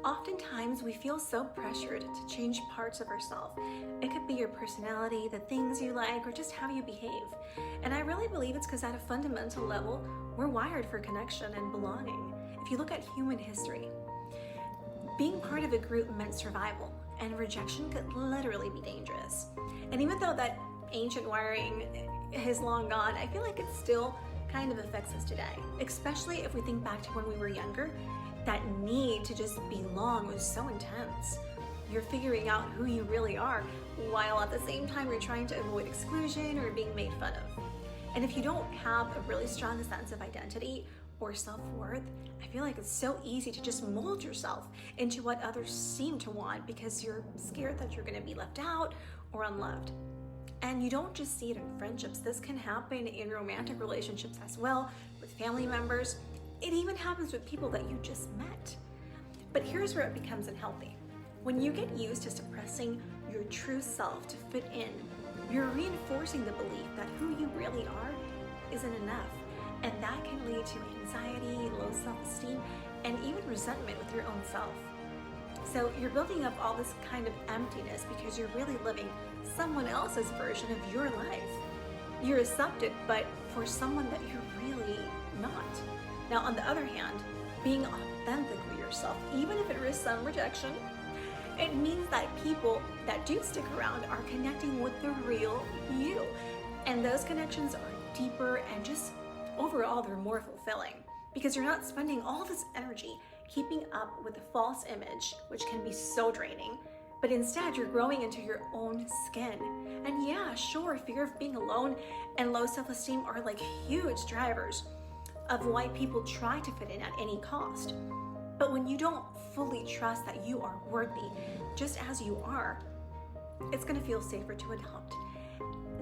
Oftentimes, we feel so pressured to change parts of ourselves. It could be your personality, the things you like, or just how you behave. And I really believe it's because at a fundamental level, we're wired for connection and belonging. If you look at human history, being part of a group meant survival, and rejection could literally be dangerous. And even though that ancient wiring is long gone, I feel like it still kind of affects us today, especially if we think back to when we were younger. That need to just belong was so intense. You're figuring out who you really are, while at the same time you're trying to avoid exclusion or being made fun of. And if you don't have a really strong sense of identity or self-worth, I feel like it's so easy to just mold yourself into what others seem to want because you're scared that you're going to be left out or unloved. And you don't just see it in friendships. This can happen in romantic relationships as well, with family members. It even happens with people that you just met. But here's where it becomes unhealthy. When you get used to suppressing your true self to fit in, you're reinforcing the belief that who you really are isn't enough. And that can lead to anxiety, low self-esteem, and even resentment with your own self. So you're building up all this kind of emptiness because you're really living someone else's version of your life. You're accepted, but for someone that you're really not. Now, on the other hand, being authentically yourself, even if it risks some rejection, it means that people that do stick around are connecting with the real you. And those connections are deeper and just overall, they're more fulfilling because you're not spending all this energy keeping up with the false image, which can be so draining, but instead you're growing into your own skin. And yeah, sure, fear of being alone and low self-esteem are like huge drivers of why people try to fit in at any cost. But when you don't fully trust that you are worthy just as you are, it's gonna feel safer to adopt.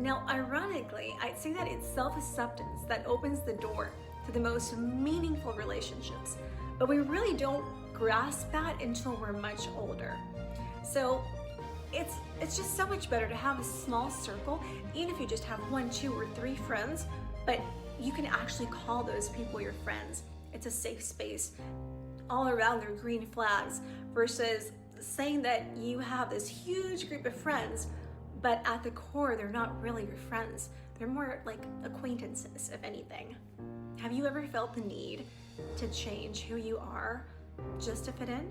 Now, ironically, I'd say that it's self-acceptance that opens the door to the most meaningful relationships, but we really don't grasp that until we're much older. So it's just so much better to have a small circle, even if you just have 1, 2, or 3 friends, but you can actually call those people your friends. It's a safe space. All around their green flags versus saying that you have this huge group of friends, but at the core, they're not really your friends. They're more like acquaintances, if anything. Have you ever felt the need to change who you are just to fit in?